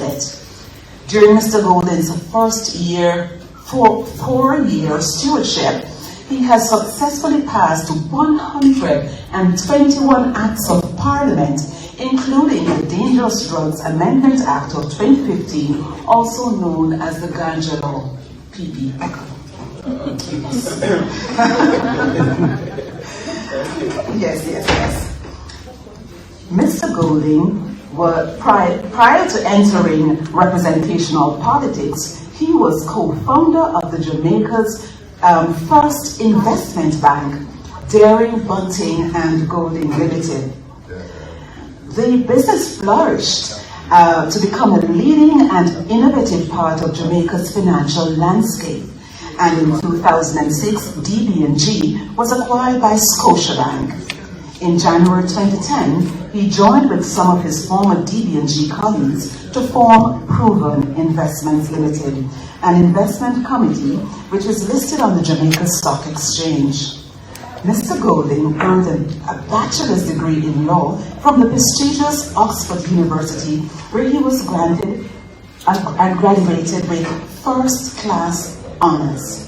asset. During Mr. Golding's first year, four-year stewardship, he has successfully passed 121 acts of parliament, including the Dangerous Drugs Amendment Act of 2015, also known as the Ganja Law, PP. Yes. Mr. Golding, prior to entering representational politics, he was co-founder of the Jamaica's first investment bank, Daring, Bunting and Golding Limited. The business flourished to become a leading and innovative part of Jamaica's financial landscape. And in 2006, DB&G was acquired by Scotiabank. In January 2010, he joined with some of his former DB&G colleagues to form Proven Investments Limited, an investment committee which is listed on the Jamaica Stock Exchange. Mr. Golding earned a bachelor's degree in law from the prestigious Oxford University, where he was granted and graduated with first-class honors.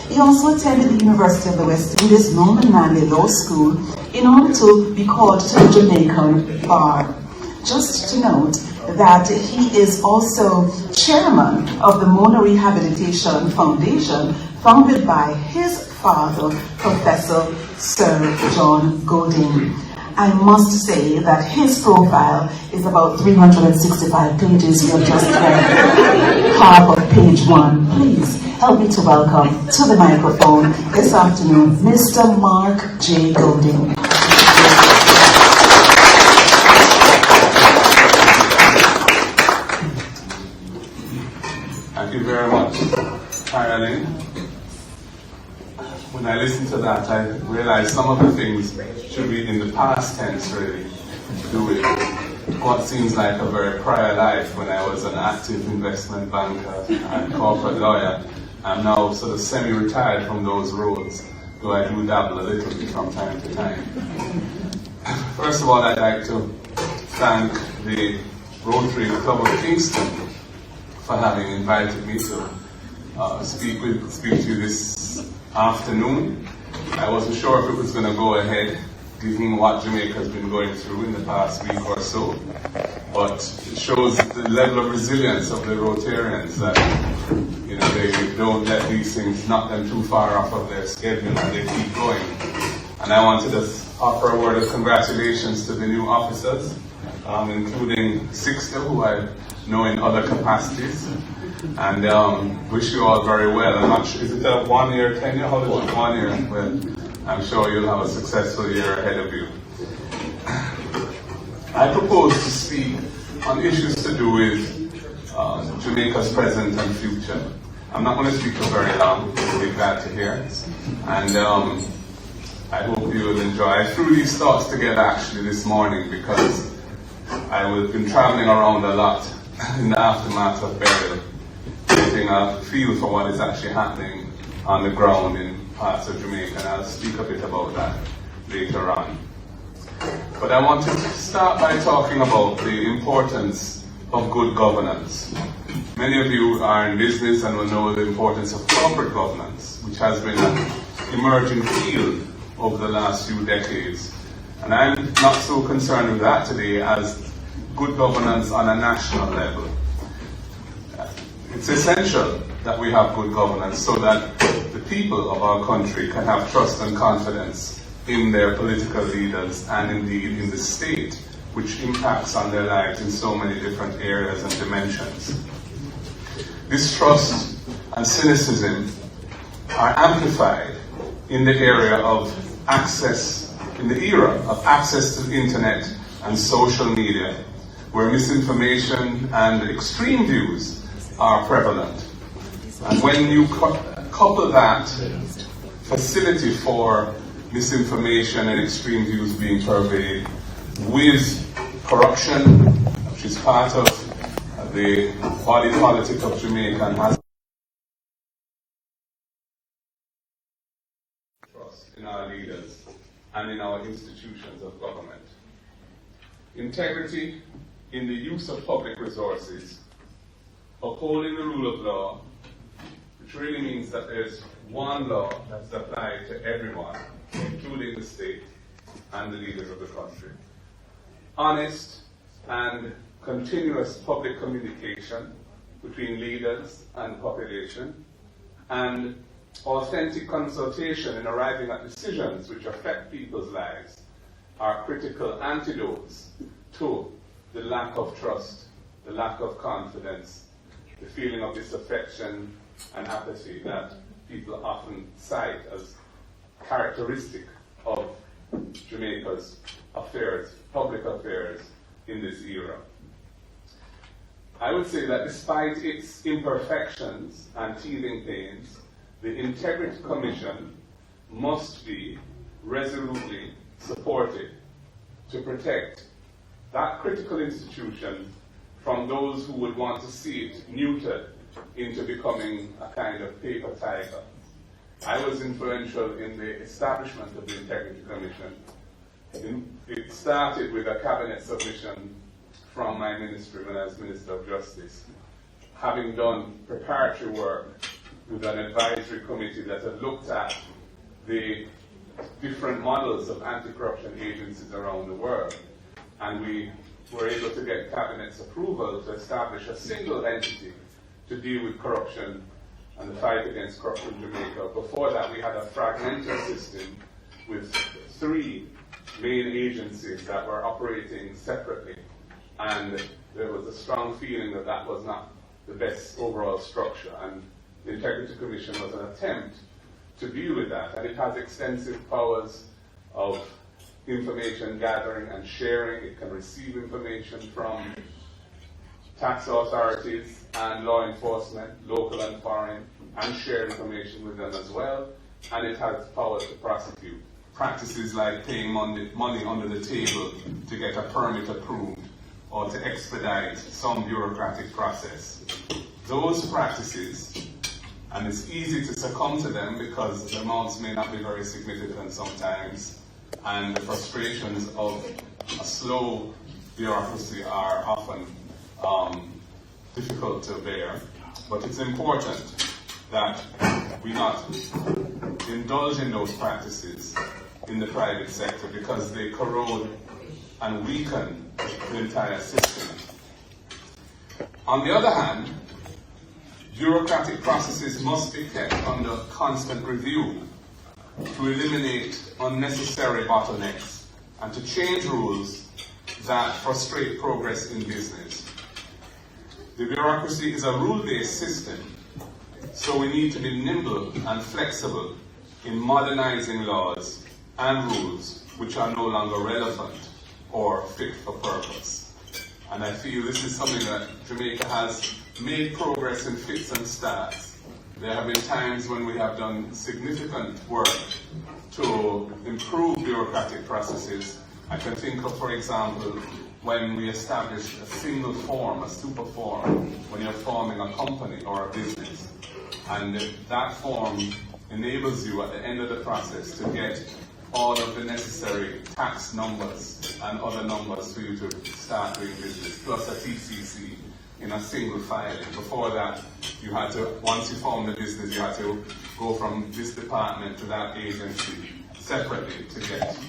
He also attended the University of the West Indies Norman Manley Law School in order to be called to the Jamaican bar. Just to note that he is also chairman of the Mona Rehabilitation Foundation, founded by his father, Professor Sir John Golding. I must say that his profile is about 365 pages. You've just read half of page 1. Please help me to welcome to the microphone this afternoon, Mr. Mark J. Golding. Thank you very much, Caroline. When I listened to that, I realized some of the things should be in the past tense, really, to do with what seems like a very prior life when I was an active investment banker and corporate lawyer. I'm now sort of semi-retired from those roles, though I do dabble a little bit from time to time. First of all, I'd like to thank the Rotary Club of Kingston for having invited me to speak to you this afternoon. I wasn't sure if it was going to go ahead, given what Jamaica has been going through in the past week or so, but it shows the level of resilience of the Rotarians that they don't let these things knock them too far off of their schedule and they keep going. And I wanted to offer a word of congratulations to the new officers, including Sixter, who I know in other capacities, and wish you all very well. I'm not sure, is it a 1-year tenure? How is it 1 year? Well, I'm sure you'll have a successful year ahead of you. I propose to speak on issues to do with Jamaica's present and future. I'm not going to speak for very long, you'll be glad to hear. And I hope you will enjoy. I threw these thoughts together actually this morning because I've been traveling around a lot in the aftermath of Beryl, getting a feel for what is actually happening on the ground in parts of Jamaica, and I'll speak a bit about that later on. But I want to start by talking about the importance of good governance. Many of you are in business and will know the importance of corporate governance, which has been an emerging field over the last few decades. And I'm not so concerned with that today as good governance on a national level. It's essential that we have good governance so that the people of our country can have trust and confidence in their political leaders and indeed in the state, which impacts on their lives in so many different areas and dimensions. This trust and cynicism are amplified in the area of access, in the era of access to the internet and social media, where misinformation and extreme views are prevalent. And when you couple that facility for misinformation and extreme views being purveyed with corruption, which is part of the body politic of Jamaica and has trust in our leaders and in our institutions of government. Integrity in the use of public resources upholding the rule of law, which really means that there's one law that's applied to everyone, including the state and the leaders of the country. Honest and continuous public communication between leaders and population, and authentic consultation in arriving at decisions which affect people's lives are critical antidotes to the lack of trust, the lack of confidence, the feeling of disaffection and apathy that people often cite as characteristic of Jamaica's affairs, public affairs in this era. I would say that despite its imperfections and teething pains, the Integrity Commission must be resolutely supported to protect that critical institution from those who would want to see it neutered into becoming a kind of paper tiger. I was influential in the establishment of the Integrity Commission. It started with a cabinet submission from my ministry when I was Minister of Justice, having done preparatory work with an advisory committee that had looked at the different models of anti-corruption agencies around the world. And we were able to get Cabinet's approval to establish a single entity to deal with corruption and the fight against corruption in Jamaica. Before that, we had a fragmented system with 3 main agencies that were operating separately. And there was a strong feeling that that was not the best overall structure. And the Integrity Commission was an attempt to deal with that. And it has extensive powers of information gathering and sharing. It can receive information from tax authorities and law enforcement, local and foreign, and share information with them as well. And it has power to prosecute. Practices like paying money under the table to get a permit approved or to expedite some bureaucratic process. Those practices, and it's easy to succumb to them because the amounts may not be very significant sometimes, and the frustrations of a slow bureaucracy are often difficult to bear. But it's important that we not indulge in those practices in the private sector because they corrode and weaken the entire system. On the other hand, bureaucratic processes must be kept under constant review to eliminate unnecessary bottlenecks and to change rules that frustrate progress in business. The bureaucracy is a rule-based system, so we need to be nimble and flexible in modernizing laws and rules which are no longer relevant or fit for purpose. And I feel this is something that Jamaica has made progress in fits and starts. There have been times when we have done significant work to improve bureaucratic processes. I can think of, for example, when we established a single form, a super form, when you're forming a company or a business. And that form enables you at the end of the process to get all of the necessary tax numbers and other numbers for you to start doing business, plus a TCC in a single filing. Before that, you had to, once you formed the business, you had to go from this department to that agency separately to get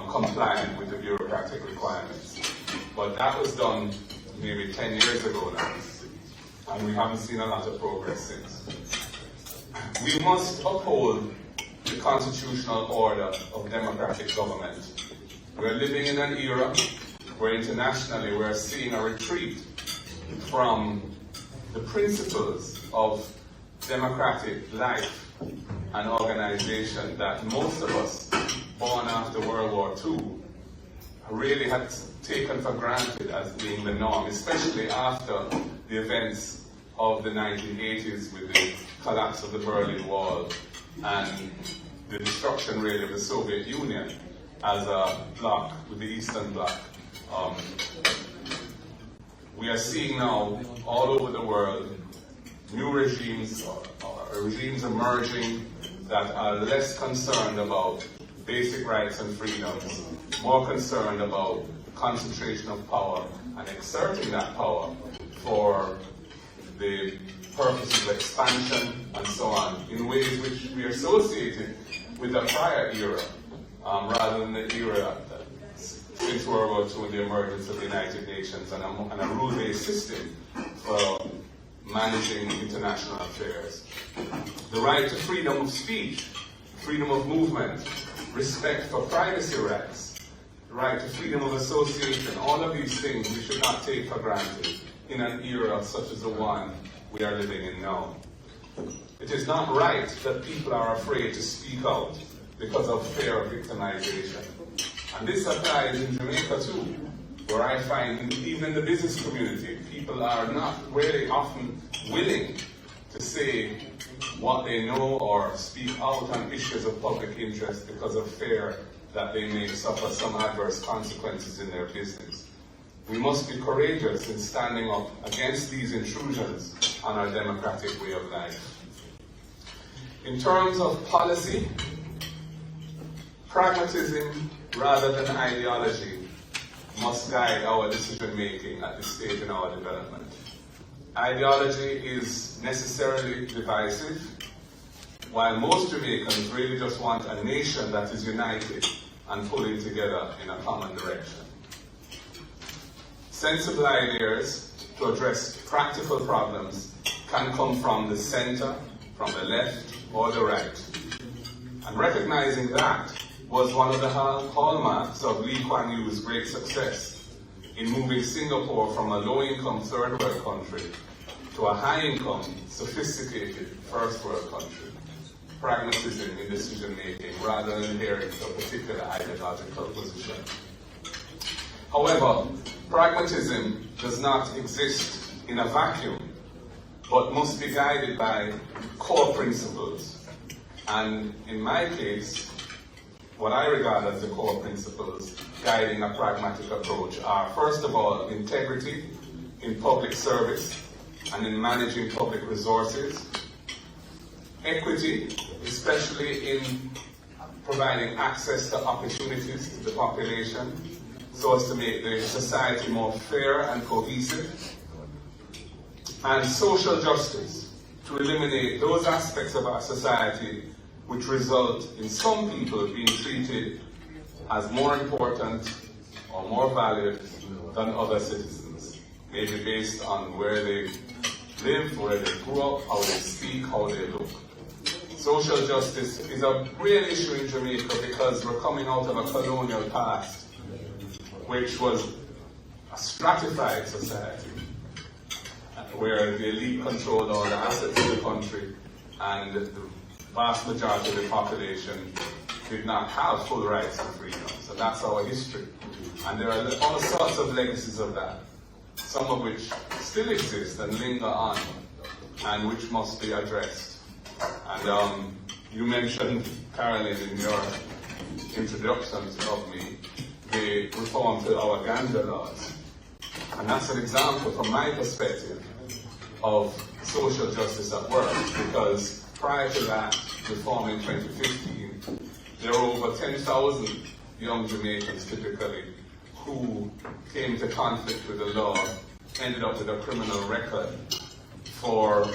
compliant with the bureaucratic requirements. But that was done maybe 10 years ago now, and we haven't seen a lot of progress since. We must uphold the constitutional order of democratic government. We're living in an era where internationally we're seeing a retreat from the principles of democratic life and organization that most of us born after World War II really had taken for granted as being the norm, especially after the events of the 1980s with the collapse of the Berlin Wall and the destruction really of the Soviet Union as a bloc with the Eastern Bloc. We are seeing now all over the world new regimes, regimes emerging that are less concerned about basic rights and freedoms, more concerned about concentration of power and exerting that power for the purposes of expansion, and so on, in ways which we associated with the prior era, rather than the era since World War II and the emergence of the United Nations and a rule-based system for managing international affairs. The right to freedom of speech, freedom of movement, respect for privacy rights, the right to freedom of association, all of these things we should not take for granted in an era such as the one we are living in now. It is not right that people are afraid to speak out because of fear of victimization. And this applies in Jamaica too, where I find even in the business community, people are not really often willing to say what they know or speak out on issues of public interest because of fear that they may suffer some adverse consequences in their business. We must be courageous in standing up against these intrusions on our democratic way of life. In terms of policy, pragmatism rather than ideology must guide our decision-making at this stage in our development. Ideology is necessarily divisive, while most Jamaicans really just want a nation that is united and pulling together in a common direction. Sensible ideas to address practical problems can come from the center, from the left, or the right. And recognizing that was one of the hallmarks of Lee Kuan Yew's great success in moving Singapore from a low-income third world country to a high-income, sophisticated first world country. Pragmatism in decision-making rather than adhering to a particular ideological position. However, pragmatism does not exist in a vacuum, but must be guided by core principles. And in my case, what I regard as the core principles guiding a pragmatic approach are, first of all, integrity in public service and in managing public resources, equity, especially in providing access to opportunities to the population so as to make the society more fair and cohesive, and social justice, to eliminate those aspects of our society which result in some people being treated as more important or more valued than other citizens, maybe based on where they live, where they grew up, how they speak, how they look. Social justice is a real issue in Jamaica because we're coming out of a colonial past, which was a stratified society, where the elite controlled all the assets of the country and the vast majority of the population did not have full rights and freedom. So that's our history. And there are all sorts of legacies of that, some of which still exist and linger on, and which must be addressed. And you mentioned, Caroline, in your introductions of me, the reform to our ganja laws. And that's an example, from my perspective, of social justice at work, because prior to that reform in 2015, there were over 10,000 young Jamaicans typically who came into conflict with the law, ended up with a criminal record for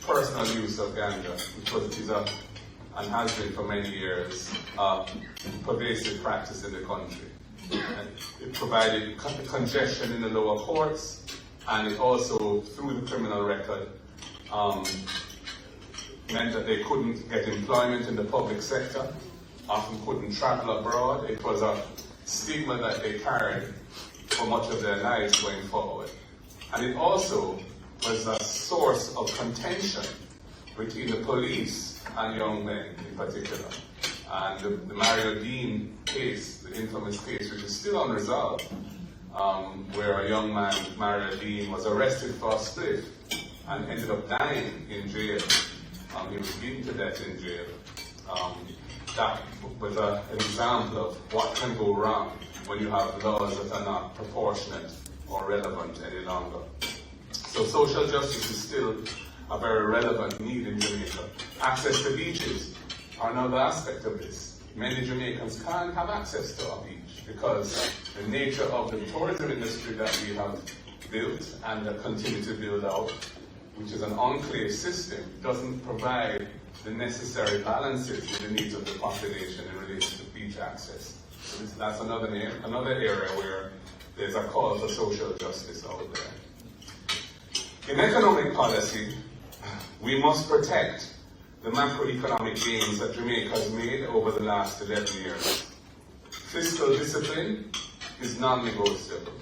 personal use of ganja, which is and has been for many years a pervasive practice in the country. And it provided congestion in the lower courts, and it also, through the criminal record, meant that they couldn't get employment in the public sector, often couldn't travel abroad. It was a stigma that they carried for much of their lives going forward. And it also was a source of contention between the police and young men in particular. And the Mario Dean case, the infamous case, which is still unresolved, where a young man, Mario Dean, was arrested for a spliff and ended up dying in jail. He was beaten to death in jail. That was an example of what can go wrong when you have laws that are not proportionate or relevant any longer. So social justice is still a very relevant need in Jamaica. Access to beaches are another aspect of this. Many Jamaicans can't have access to a beach because the nature of the tourism industry that we have built and continue to build out which is an enclave system, doesn't provide the necessary balances in the needs of the population in relation to beach access. So that's another area where there's a call for social justice out there. In economic policy, we must protect the macroeconomic gains that Jamaica has made over the last 11 years. Fiscal discipline is non-negotiable.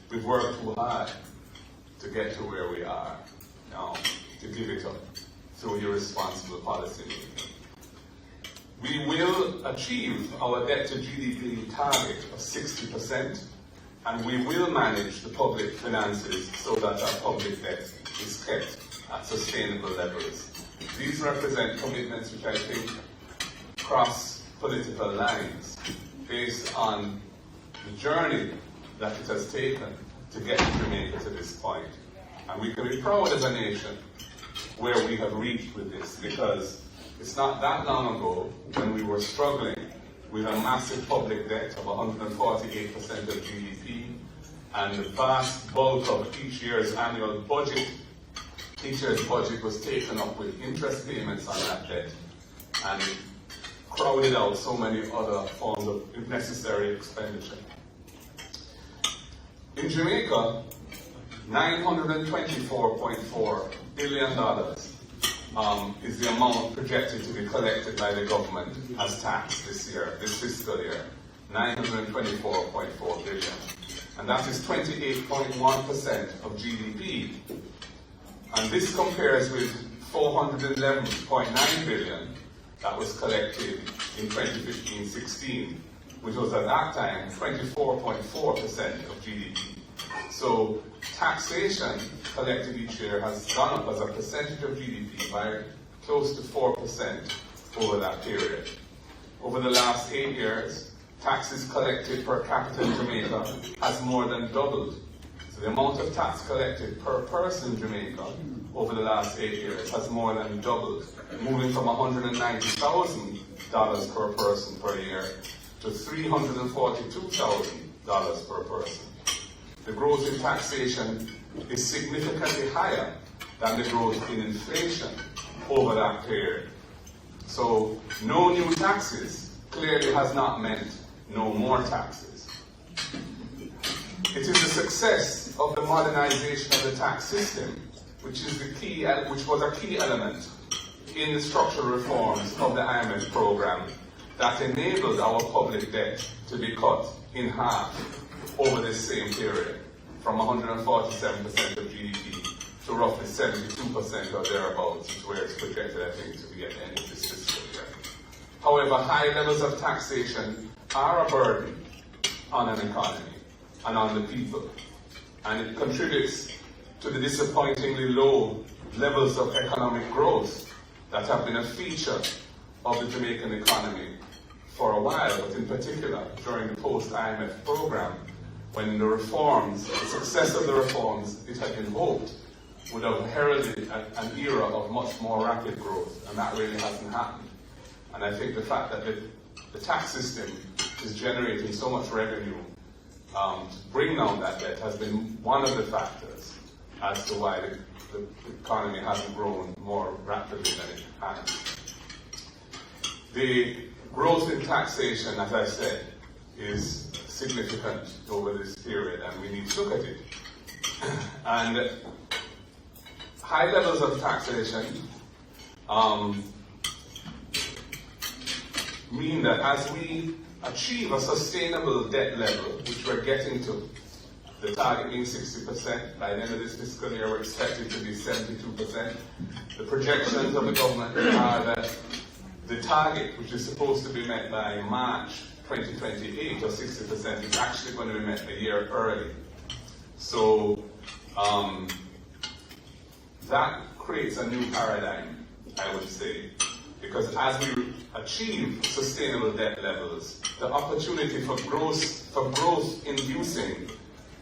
We've worked too hard to get to where we are now, to give it up through irresponsible policy making. We will achieve our debt to GDP target of 60%, and we will manage the public finances so that our public debt is kept at sustainable levels. These represent commitments which I think cross political lines based on the journey that it has taken to get Jamaica to this point. And we can be proud as a nation where we have reached with this, because it's not that long ago when we were struggling with a massive public debt of 148% of GDP, and the vast bulk of each year's annual budget. Each year's budget was taken up with interest payments on that debt, and it crowded out so many other forms of necessary expenditure. In Jamaica, $924.4 billion is the amount projected to be collected by the government as tax this year, this fiscal year. 924.4 billion. And that is 28.1% of GDP. And this compares with 411.9 billion that was collected in 2015-16, which was at that time 24.4% of GDP. So taxation collected each year has gone up as a percentage of GDP by close to 4% over that period. Over the last 8 years, taxes collected per capita in Jamaica has more than doubled. So the amount of tax collected per person in Jamaica over the last 8 years has more than doubled, moving from $190,000 per person per year to $342,000 per person. The growth in taxation is significantly higher than the growth in inflation over that period. So no new taxes clearly has not meant no more taxes. It is the success of the modernization of the tax system which was a key element in the structural reforms of the IMF program that enabled our public debt to be cut in half over this same period, from 147% of GDP to roughly 72% or thereabouts, is where it's projected, I think, to be at the end of this fiscal year. However, high levels of taxation are a burden on an economy and on the people, and it contributes to the disappointingly low levels of economic growth that have been a feature of the Jamaican economy for a while, but in particular during the post-IMF program, when the reforms, the success of the reforms, it had been hoped would have heralded an era of much more rapid growth, and that really hasn't happened. And I think the fact that the tax system is generating so much revenue to bring down that debt has been one of the factors as to why the economy hasn't grown more rapidly than it has. The growth in taxation, as I said, is significant over this period, and we need to look at it. And high levels of taxation mean that as we achieve a sustainable debt level, which we're getting to, the target being 60%, by the end of this fiscal year we're expected to be 72%. The projections of the government are that the target, which is supposed to be met by March 2028, or 60%, is actually going to be met a year early. So that creates a new paradigm, I would say, because as we achieve sustainable debt levels, the opportunity for growth-inducing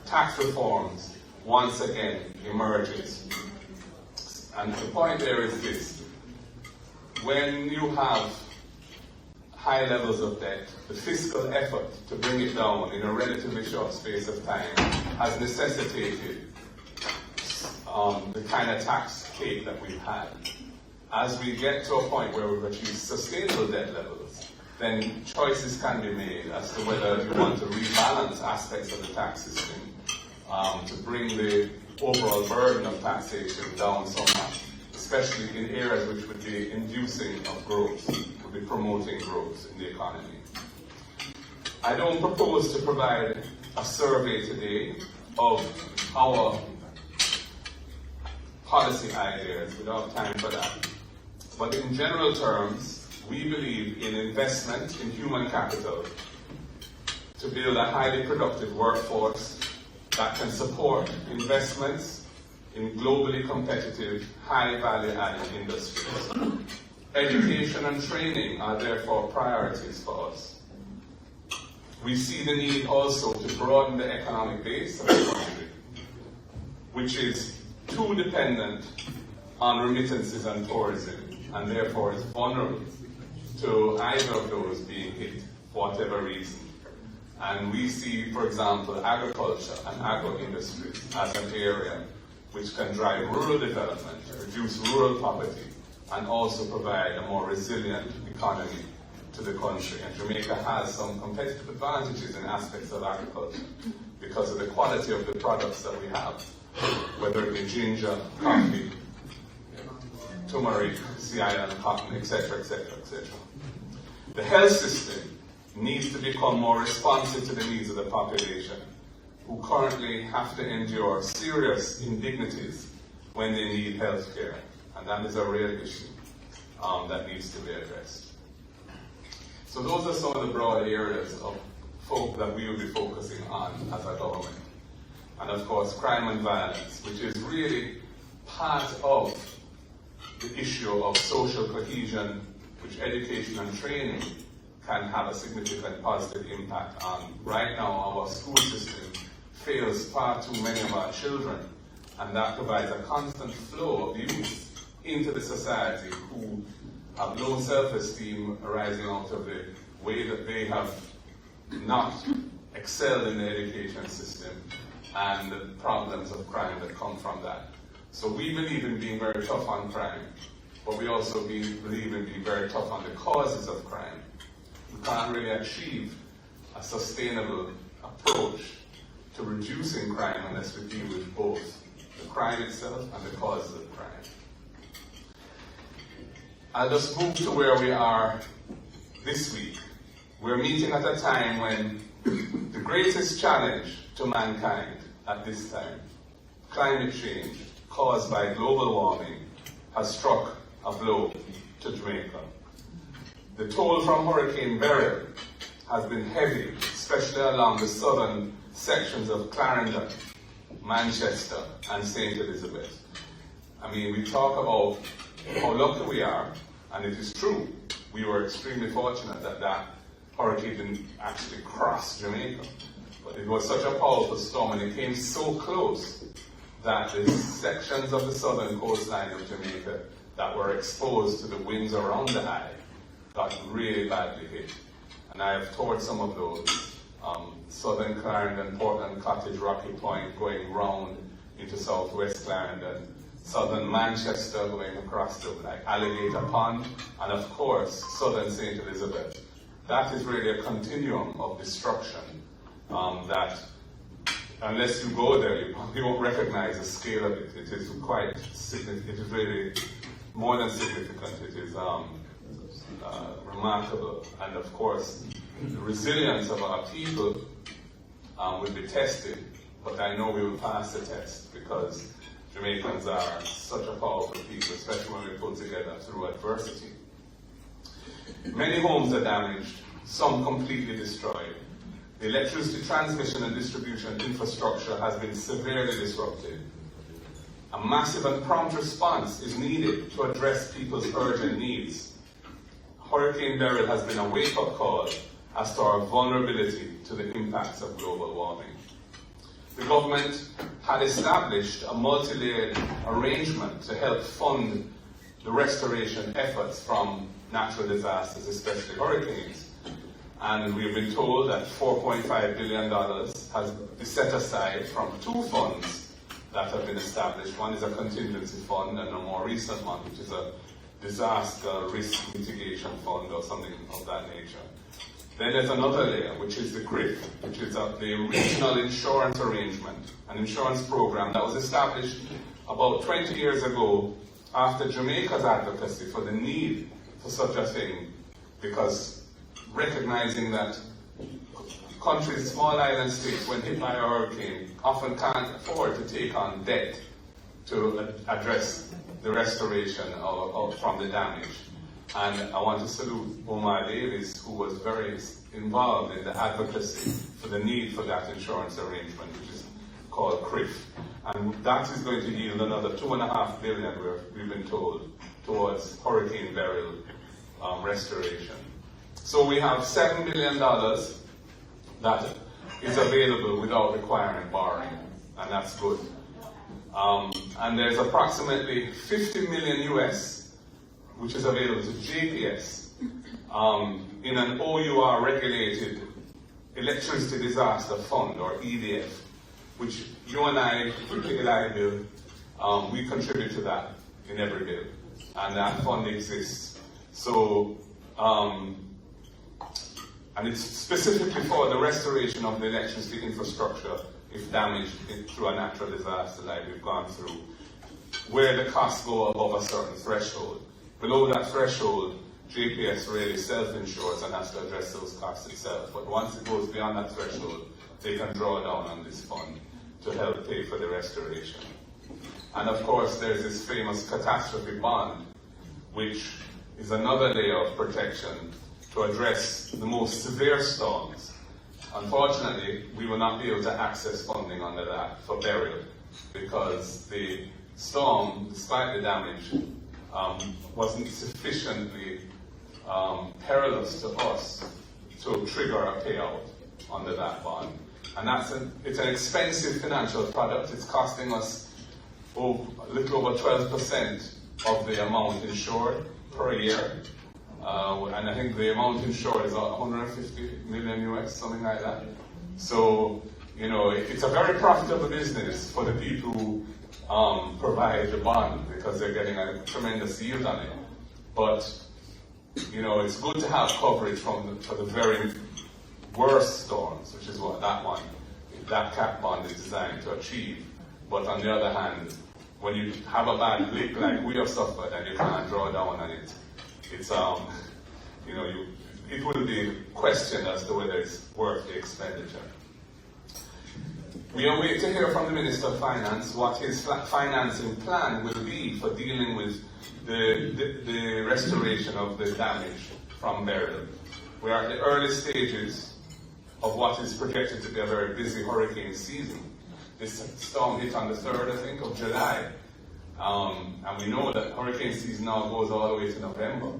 tax reforms once again emerges. And the point there is this: when you have high levels of debt, the fiscal effort to bring it down in a relatively short space of time has necessitated the kind of tax cake that we've had. As we get to a point where we've achieved sustainable debt levels, then choices can be made as to whether you want to rebalance aspects of the tax system to bring the overall burden of taxation down somewhat, especially in areas which would be inducing of growth, would be promoting growth in the economy. I don't propose to provide a survey today of our policy ideas. We don't have time for that. But in general terms, we believe in investment in human capital to build a highly productive workforce that can support investments in globally competitive, high value-added industries. Education and training are therefore priorities for us. We see the need also to broaden the economic base of the country, which is too dependent on remittances and tourism, and therefore is vulnerable to either of those being hit for whatever reason. And we see, for example, agriculture and agro-industries as an area which can drive rural development, reduce rural poverty, and also provide a more resilient economy to the country. And Jamaica has some competitive advantages in aspects of agriculture because of the quality of the products that we have, whether it be ginger, coffee, turmeric, sea island cotton, etc., etc., etc. The health system needs to become more responsive to the needs of the population, who currently have to endure serious indignities when they need health care. And that is a real issue that needs to be addressed. So those are some of the broad areas of that we will be focusing on as a government. And of course, crime and violence, which is really part of the issue of social cohesion, which education and training can have a significant positive impact on. Right now, our school system fails far too many of our children, and that provides a constant flow of youth into the society who have low self-esteem arising out of the way that they have not excelled in the education system and the problems of crime that come from that. So we believe in being very tough on crime, but we also believe in being very tough on the causes of crime. We can't really achieve a sustainable approach to reducing crime unless we deal with both the crime itself and the causes of crime. I'll just move to where we are this week. We're meeting at a time when the greatest challenge to mankind at this time, climate change caused by global warming, has struck a blow to Jamaica. The toll from Hurricane Beryl has been heavy, especially along the southern sections of Clarendon, Manchester, and St. Elizabeth. I mean, we talk about how lucky we are, and it is true. We were extremely fortunate that that hurricane didn't actually cross Jamaica. But it was such a powerful storm, and it came so close that the sections of the southern coastline of Jamaica that were exposed to the winds around the eye got really badly hit. And I have toured some of those. Southern Clarendon, Portland Cottage, Rocky Point, going round into southwest Clarendon, southern Manchester going across to like Alligator Pond, and of course, southern St. Elizabeth. That is really a continuum of destruction that, unless you go there, you probably won't recognize the scale of it. It is quite significant. It is really more than significant. It is remarkable. And of course, the resilience of our people will be tested, but I know we will pass the test because Jamaicans are such a powerful people, especially when we pull together through adversity. Many homes are damaged, some completely destroyed. The electricity transmission and distribution infrastructure has been severely disrupted. A massive and prompt response is needed to address people's urgent needs. Hurricane Beryl has been a wake-up call as to our vulnerability to the impacts of global warming. The government had established a multi-layered arrangement to help fund the restoration efforts from natural disasters, especially hurricanes. And we've been told that $4.5 billion has been set aside from two funds that have been established. One is a contingency fund, and a more recent one, which is a disaster risk mitigation fund or something of that nature. Then there's another layer, which is the CRIF, which is the regional insurance arrangement, an insurance program that was established about 20 years ago after Jamaica's advocacy for the need for such a thing, because recognizing that countries, small island states, when hit by a hurricane, often can't afford to take on debt to address the restoration from the damage. And I want to salute Omar Davis, who was very involved in the advocacy for the need for that insurance arrangement, which is called CRIF. And that is going to yield another $2.5 billion, we've been told, towards Hurricane Beryl restoration. So we have $7 billion that is available without requiring borrowing, and that's good. And there's approximately 50 million US, which is available to JPS, in an OUR regulated electricity disaster fund, or EDF, which you and I, the Eli bill, we contribute to that in every bill, and that fund exists. So, and it's specifically for the restoration of the electricity infrastructure if damaged through a natural disaster like we've gone through, where the costs go above a certain threshold. Below that threshold, JPS really self-insures and has to address those costs itself. But once it goes beyond that threshold, they can draw down on this fund to help pay for the restoration. And of course, there's this famous catastrophe bond, which is another layer of protection to address the most severe storms. Unfortunately, we will not be able to access funding under that for Beryl, because the storm, despite the damage, wasn't sufficiently perilous to us to trigger a payout under that bond. And it's an expensive financial product. It's costing us a little over 12% of the amount insured per year. And I think the amount insured is 150 million US, something like that. So, it's a very profitable business for the people who provide the bond, because they're getting a tremendous yield on it. But, it's good to have coverage for the very worst storms, which is what that cat bond is designed to achieve. But on the other hand, when you have a bad leak like we have suffered and you can't draw down on it, it's it will be questioned as to whether it's worth the expenditure. We await to hear from the Minister of Finance what his financing plan will be for dealing with the restoration of the damage from Beryl. We are at the early stages of what is projected to be a very busy hurricane season. This storm hit on the 3rd, I think, of July. And we know that hurricane season now goes all the way to November.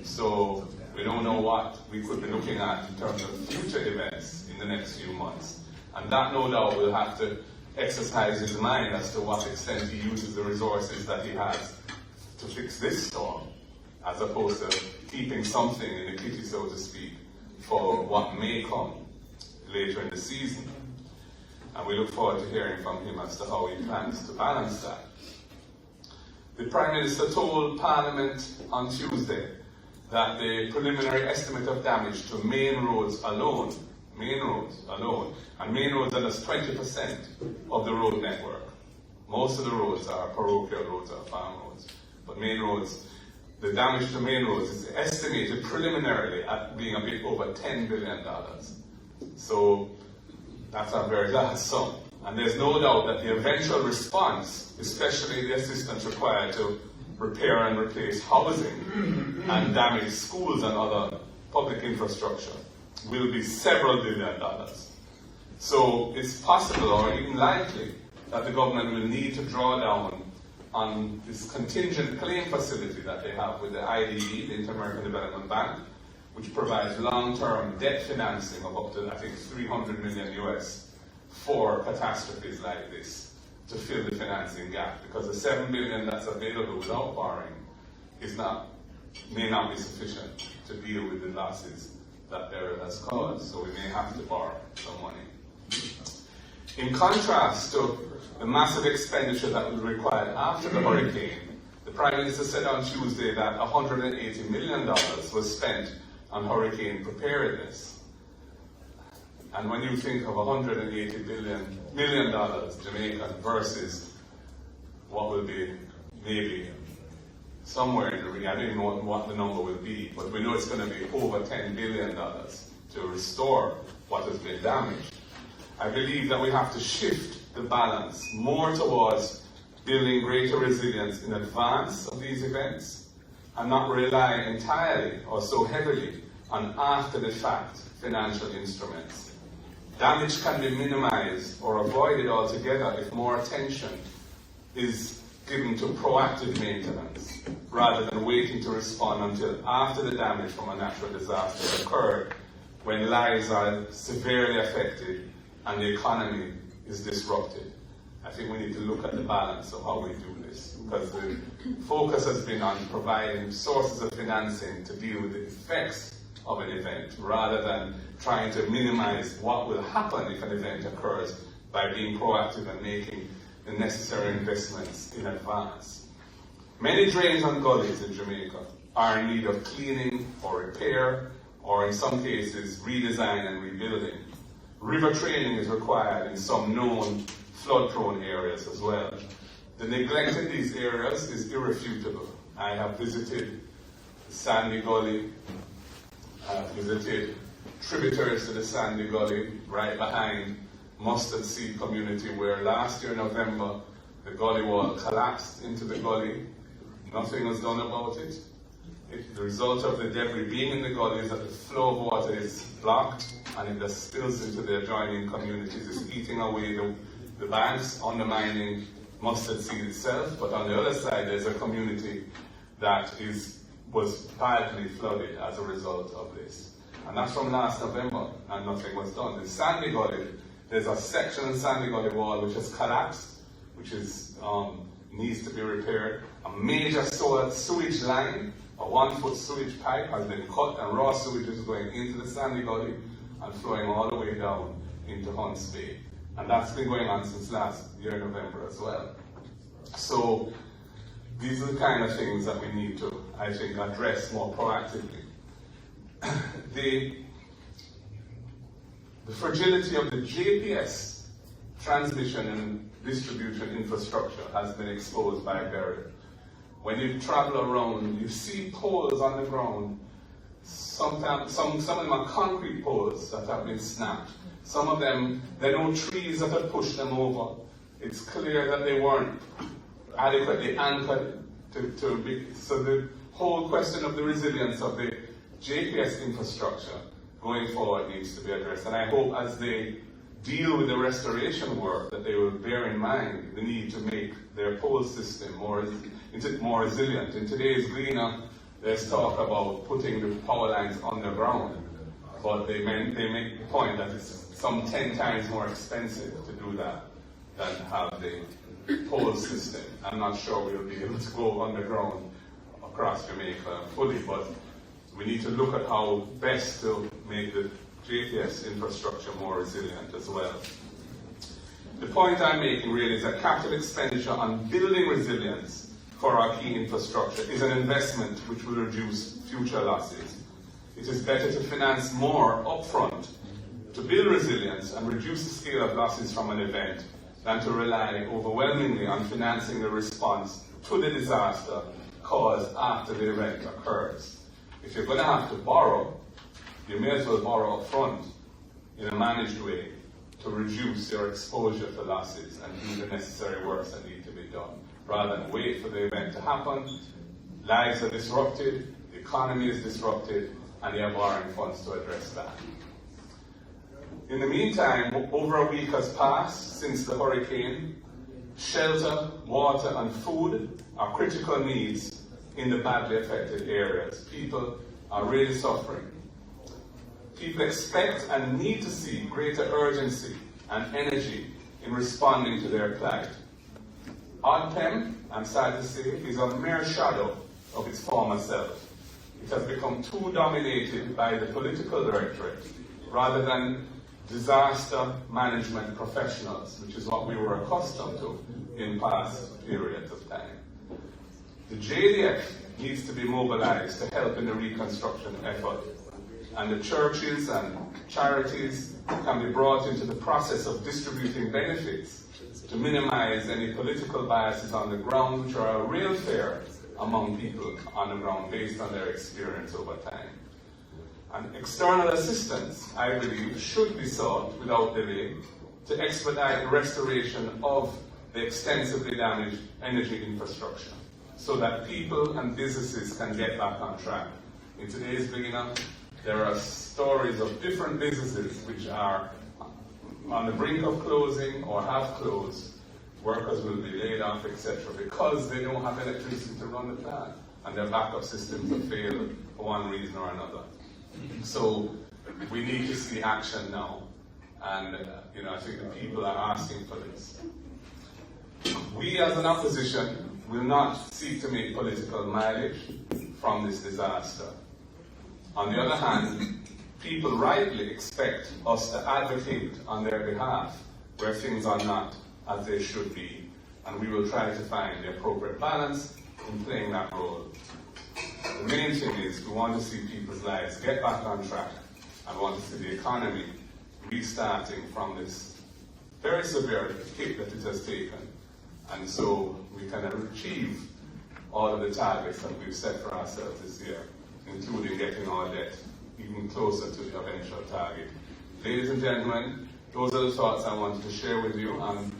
So we don't know what we could be looking at in terms of future events in the next few months. And that, no doubt, will have to exercise his mind as to what extent he uses the resources that he has to fix this storm, as opposed to keeping something in the kitty, so to speak, for what may come later in the season. And we look forward to hearing from him as to how he plans to balance that. The Prime Minister told Parliament on Tuesday that the preliminary estimate of damage to main roads alone, and main roads are just 20% of the road network. Most of the roads are parochial roads or farm roads. But main roads, the damage to main roads is estimated preliminarily at being a bit over $10 billion. So that's a very large sum. And there's no doubt that the eventual response, especially the assistance required to repair and replace housing and damage schools and other public infrastructure, will be several billion dollars. So it's possible or even likely that the government will need to draw down on this contingent claim facility that they have with the IDB, the Inter-American Development Bank, which provides long-term debt financing of up to, I think, 300 million US for catastrophes like this, to fill the financing gap, because the 7 billion that's available without borrowing may not be sufficient to deal with the losses that Beryl has caused, so we may have to borrow some money. In contrast to the massive expenditure that was required after the hurricane, the Prime Minister said on Tuesday that $180 million was spent on hurricane preparedness. And when you think of $180 million Jamaican versus what will be maybe somewhere in the region, I don't even know what the number will be, but we know it's going to be over $10 billion to restore what has been damaged. I believe that we have to shift the balance more towards building greater resilience in advance of these events and not rely entirely or so heavily on after-the-fact financial instruments. Damage can be minimized or avoided altogether if more attention is given to proactive maintenance rather than waiting to respond until after the damage from a natural disaster occurred, when lives are severely affected and the economy is disrupted. I think we need to look at the balance of how we do this, because the focus has been on providing sources of financing to deal with the effects of an event rather than trying to minimize what will happen if an event occurs by being proactive and making the necessary investments in advance. Many drains and gullies in Jamaica are in need of cleaning or repair, or in some cases redesign and rebuilding. River training is required in some known flood-prone areas as well. The neglect in these areas is irrefutable. I have visited Sandy Gully, I have visited tributaries to the Sandy Gully right behind Mustard Seed community, where last year in November the gully wall collapsed into the gully. Nothing was done about it. The result of the debris being in the gully is that the flow of water is blocked and it just spills into the adjoining communities. It's eating away the banks, undermining Mustard Seed itself. But on the other side, there's a community that was badly flooded as a result of this. And that's from last November, and nothing was done. The Sandy Gully, there's a section of the Sandy Gully wall which has collapsed, which is needs to be repaired. A major sewage line, a 1-foot sewage pipe has been cut, and raw sewage is going into the Sandy Gully and flowing all the way down into Hunts Bay. And that's been going on since last year, November as well. So these are the kind of things that we need to, I think, address more proactively. The fragility of the JPS transmission and distribution infrastructure has been exposed by Beryl. When you travel around, you see poles on the ground. Sometimes, some of them are concrete poles that have been snapped. Some of them, there are no trees that have pushed them over. It's clear that they weren't adequately anchored to be. So the whole question of the resilience of the JPS infrastructure going forward needs to be addressed. And I hope as they deal with the restoration work that they will bear in mind the need to make their pole system more resilient. In today's Gleaner, there's talk about putting the power lines underground, but they make the point that it's some 10 times more expensive to do that than have the pole system. I'm not sure we'll be able to go underground across Jamaica fully, but we need to look at how best to make the JPS infrastructure more resilient as well. The point I'm making really is that capital expenditure on building resilience for our key infrastructure is an investment which will reduce future losses. It is better to finance more upfront to build resilience and reduce the scale of losses from an event than to rely overwhelmingly on financing the response to the disaster caused after the event occurs. If you're going to have to borrow, you may as well borrow up front in a managed way to reduce your exposure to losses and do the necessary works that need to be done, rather than wait for the event to happen. Lives are disrupted, the economy is disrupted, and you're borrowing funds to address that. In the meantime, over a week has passed since the hurricane. Shelter, water, and food are critical needs in the badly affected areas. People are really suffering. People expect and need to see greater urgency and energy in responding to their plight. ODPEM, I'm sad to say, is a mere shadow of its former self. It has become too dominated by the political directorate rather than disaster management professionals, which is what we were accustomed to in past periods of time. The JDF needs to be mobilized to help in the reconstruction effort, and the churches and charities can be brought into the process of distributing benefits to minimize any political biases on the ground, which are a real fear among people on the ground based on their experience over time. And external assistance, I believe, should be sought without delay to expedite the restoration of the extensively damaged energy infrastructure so that people and businesses can get back on track. In today's beginning, there are stories of different businesses which are on the brink of closing or have closed. Workers will be laid off, etc., because they don't have electricity to run the plant and their backup systems have failed for one reason or another. So we need to see action now, and I think the people are asking for this. We as an opposition will not seek to make political mileage from this disaster. On the other hand, people rightly expect us to advocate on their behalf where things are not as they should be, and we will try to find the appropriate balance in playing that role. The main thing is we want to see people's lives get back on track and want to see the economy restarting from this very severe hit that it has taken, and so we can achieve all of the targets that we've set for ourselves this year, including getting our debt even closer to the eventual target. Ladies and gentlemen, those are the thoughts I wanted to share with you on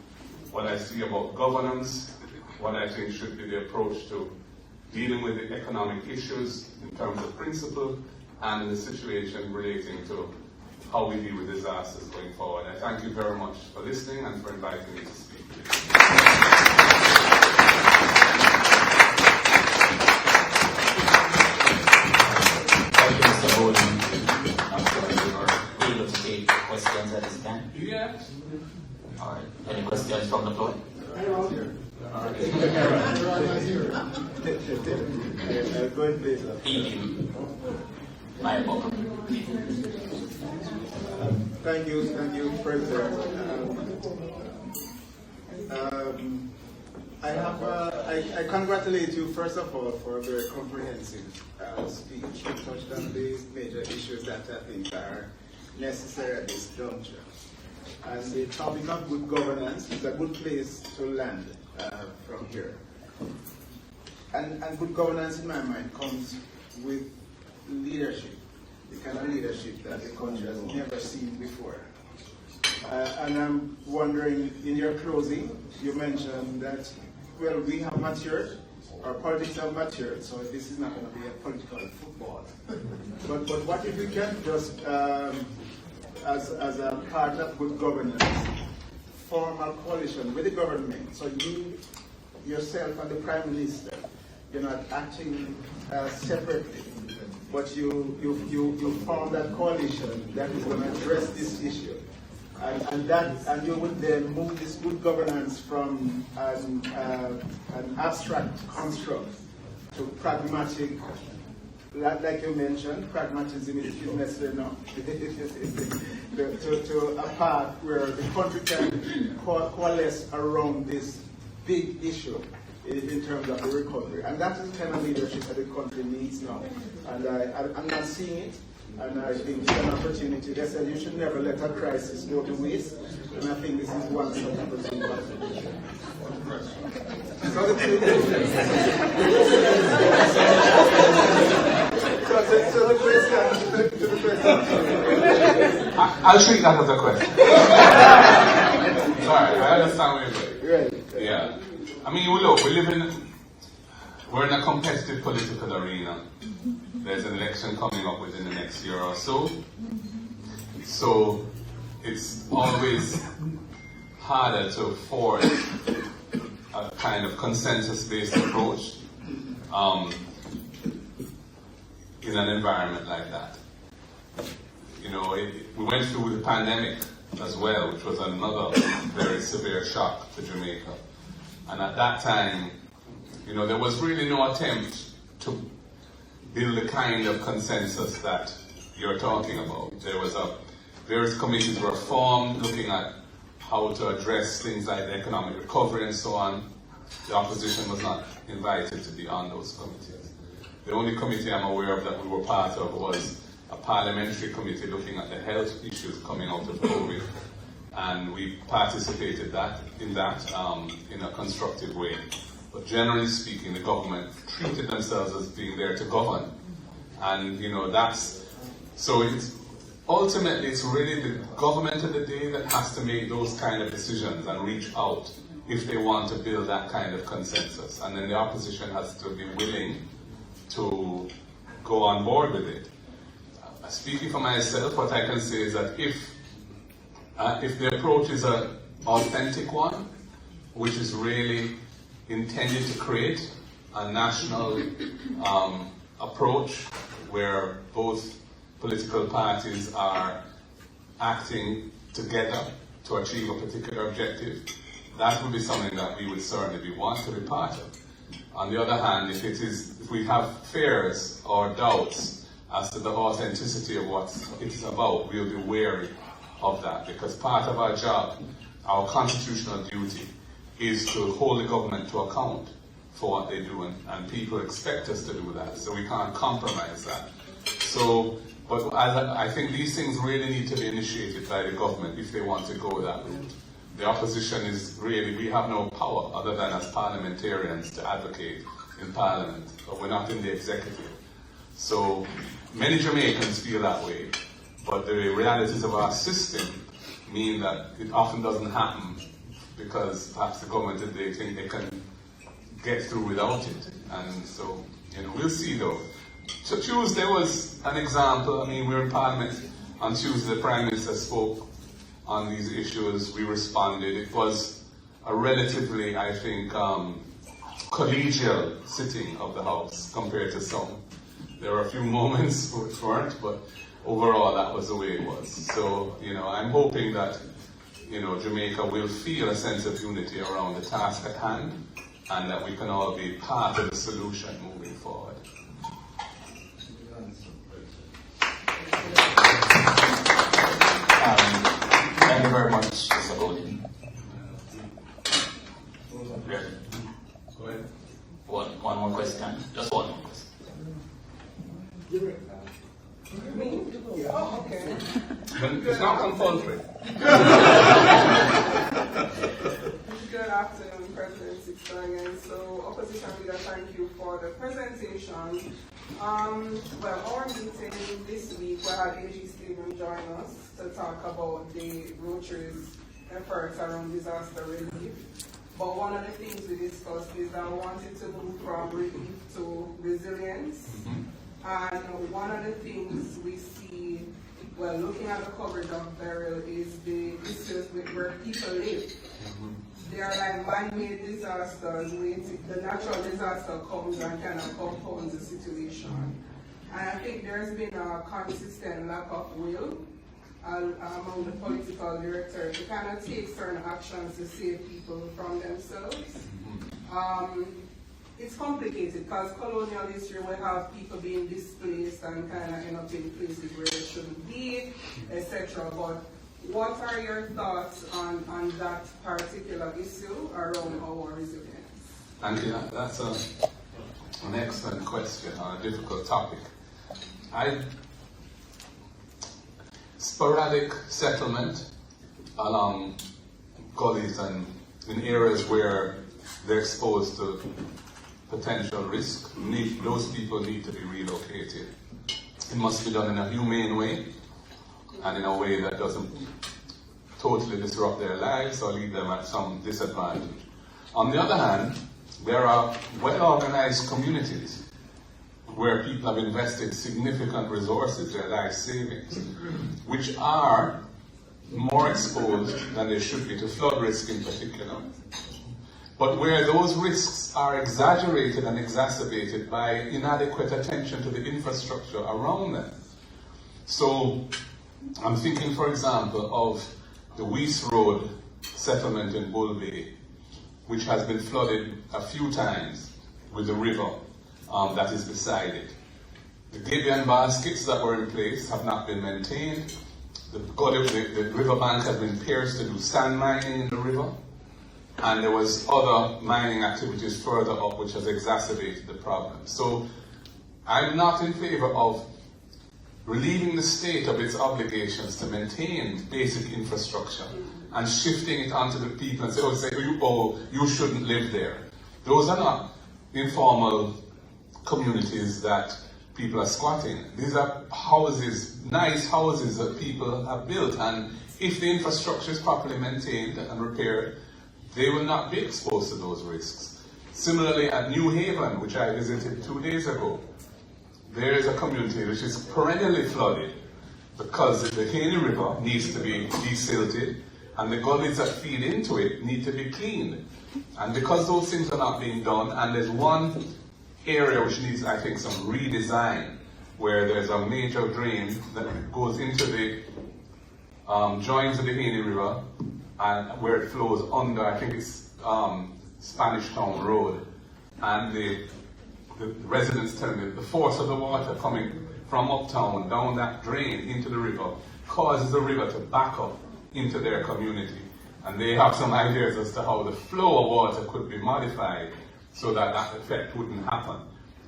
what I see about governance, what I think should be the approach to dealing with the economic issues in terms of principle and the situation relating to how we deal with disasters going forward. I thank you very much for listening and for inviting me to speak. Thank you, Mr. Bowden. I'm sure you are able to take questions at this time. Yeah. All right. Any questions from the floor? My Thank you, President. I congratulate you, first of all, for a very comprehensive speech. You touched on the major issues that I think are necessary at this juncture. And the topic of good governance is a good place to land from here. And good governance, in my mind, comes with leadership, the kind of leadership that the country has never seen before. And I'm wondering, in your closing, you mentioned that, well, we have matured, our politics have matured, so this is not going to be a political football. But what if we can just, as a part of good governance, form a coalition with the government? So you, yourself and the Prime Minister, you're not acting separately, but you form that coalition that is going to address this issue. And you would then move this good governance from an abstract construct to pragmatic, like you mentioned, pragmatism is necessary now, to a path where the country can coalesce around this big issue in terms of the recovery. And that is the kind of leadership that the country needs now. And I'm not seeing it. And I think it's an opportunity. They said you should never let a crisis go to waste. And I think this is one such opportunity. So the question. I'll treat that as a question. Sorry, I understand what you're saying. Right. Yeah. I mean, look, we're in a competitive political arena. There's an election coming up within the next year or so. So it's always harder to forge a kind of consensus-based approach in an environment like that. We went through the pandemic as well, which was another very severe shock to Jamaica. And at that time, there was really no attempt to build the kind of consensus that you're talking about. There was a various committees were formed looking at how to address things like economic recovery and so on. The opposition was not invited to be on those committees. The only committee I'm aware of that we were part of was a parliamentary committee looking at the health issues coming out of COVID, and we participated in that in a constructive way. But generally speaking, the government treated themselves as being there to govern, and ultimately it's really the government of the day that has to make those kind of decisions and reach out if they want to build that kind of consensus, and then the opposition has to be willing to go on board with it. Speaking for myself, what I can say is that if the approach is an authentic one, which is really intended to create a national approach where both political parties are acting together to achieve a particular objective, that would be something that we would certainly want to be part of. On the other hand, if we have fears or doubts as to the authenticity of what it is about, we'll be wary of that, because part of our job, our constitutional duty, is to hold the government to account for what they do, and people expect us to do that, so we can't compromise that. But I think these things really need to be initiated by the government if they want to go that route. The opposition is really, we have no power other than as parliamentarians to advocate in Parliament, but we're not in the executive. So many Jamaicans feel that way, but the realities of our system mean that it often doesn't happen because perhaps the government, they think they can get through without it. And so, we'll see though. So Tuesday was an example. I mean, we were in Parliament on Tuesday, the Prime Minister spoke on these issues, we responded. It was a relatively, I think, collegial sitting of the House compared to some. There were a few moments which weren't, but overall that was the way it was. So, I'm hoping that, Jamaica will feel a sense of unity around the task at hand, and that we can all be part of the solution moving forward. Thank you very much, Mr. Golden. Yeah. Go ahead. One more question. Just one more question. Me? Oh, okay. It's not compulsory. Good afternoon, President Sixton again. So, Opposition Leader, thank you for the presentation. Our meeting this week, we had AG Stephen join us to talk about the Rotary's efforts around disaster relief. But one of the things we discussed is that we wanted to move from relief to resilience. And one of the things we see, looking at the coverage of Beryl, is the issues where people live. They are like man-made disasters, the natural disaster comes and kind of compounds the situation. And I think there's been a consistent lack of will among the political director to kind of take certain actions to save people from themselves. It's complicated because colonial history will have people being displaced and kind of end up in places where they shouldn't be, etc. But what are your thoughts on that particular issue around our resilience? And that's an excellent question on a difficult topic. Sporadic settlement along gullies and in areas where they're exposed to potential risk, those people need to be relocated. It must be done in a humane way and in a way that doesn't totally disrupt their lives or leave them at some disadvantage. On the other hand, there are well-organized communities where people have invested significant resources, their life savings, which are more exposed than they should be to flood risk in particular. But where those risks are exaggerated and exacerbated by inadequate attention to the infrastructure around them. So I'm thinking, for example, of the Weiss Road settlement in Bull Bay, which has been flooded a few times with the river that is beside it. The Gibeon baskets that were in place have not been maintained. the riverbank has been pierced to do sand mining in the river, and there was other mining activities further up which has exacerbated the problem. So I'm not in favor of relieving the state of its obligations to maintain basic infrastructure and shifting it onto the people and say, you shouldn't live there. Those are not informal communities that people are squatting. These are houses, nice houses that people have built, and if the infrastructure is properly maintained and repaired, they will not be exposed to those risks. Similarly, at New Haven, which I visited 2 days ago, there is a community which is perennially flooded because the Haney River needs to be desilted and the gullies that feed into it need to be cleaned. And because those things are not being done, and there's one area which needs, I think, some redesign, where there's a major drain that goes into the joins of the Haney River and where it flows under, I think it's Spanish Town Road, and the residents tell me the force of the water coming from uptown down that drain into the river causes the river to back up into their community. And they have some ideas as to how the flow of water could be modified so that that effect wouldn't happen.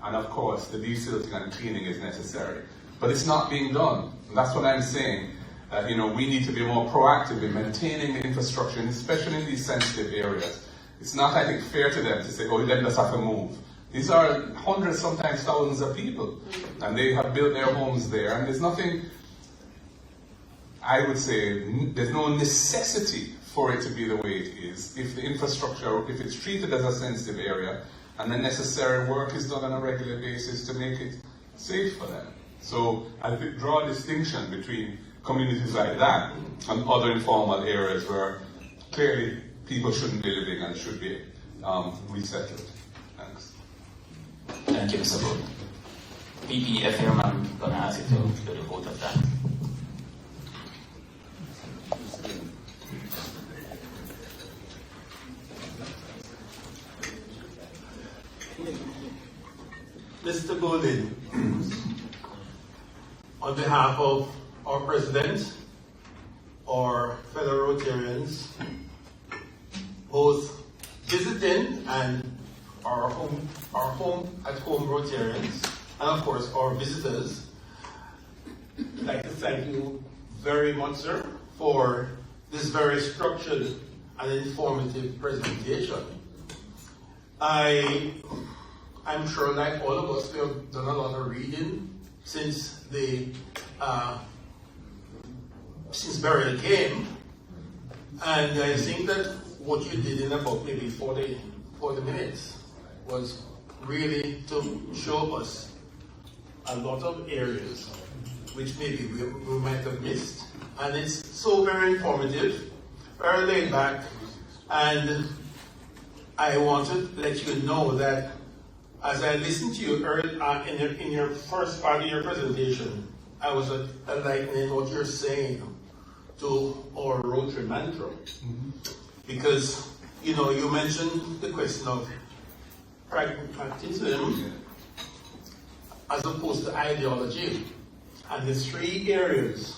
And of course, the desilting and cleaning is necessary. But it's not being done. And that's what I'm saying. We need to be more proactive in maintaining the infrastructure, and especially in these sensitive areas. It's not, I think, fair to them to say, let us have to move. These are hundreds, sometimes thousands of people, and they have built their homes there, and there's nothing, I would say, there's no necessity for it to be the way it is. If the infrastructure, if it's treated as a sensitive area, and the necessary work is done on a regular basis to make it safe for them. So I draw a distinction between communities like that and other informal areas where clearly people shouldn't be living and should be resettled. Thanks. Thank you, Mr. Bode. PPFM, I'm going to ask you to do the vote of that. Mr. Bode, on behalf of our president, our fellow Rotarians, both visiting and our home at home Rotarians, and of course our visitors, I'd like to thank you very much, sir, for this very structured and informative presentation. I'm sure, like all of us, we have done a lot of reading since Beryl came, and I think that what you did in about maybe 40 minutes was really to show us a lot of areas which maybe we might have missed, and it's so very informative, very laid back, and I want to let you know that as I listened to you earlier in your first part of your presentation, I was likening what you're saying to our Rotary mantra. Mm-hmm. Because, you mentioned the question of pragmatism as opposed to ideology, and the three areas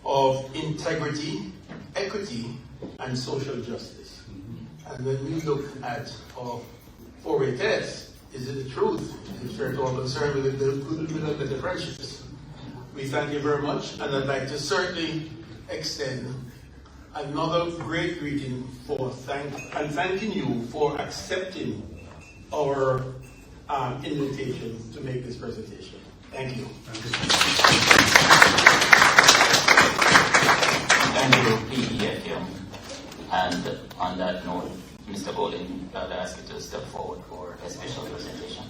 of integrity, equity, and social justice. Mm-hmm. And when we look at our four-way test, is it the truth? Is it all concerned with the friendships? We thank you very much, and I'd like to certainly extend another great greeting thanking you for accepting our invitation to make this presentation. Thank you. Thank you, PEFM. And on that note, Mr. Bode, I'll ask you to step forward for a special presentation.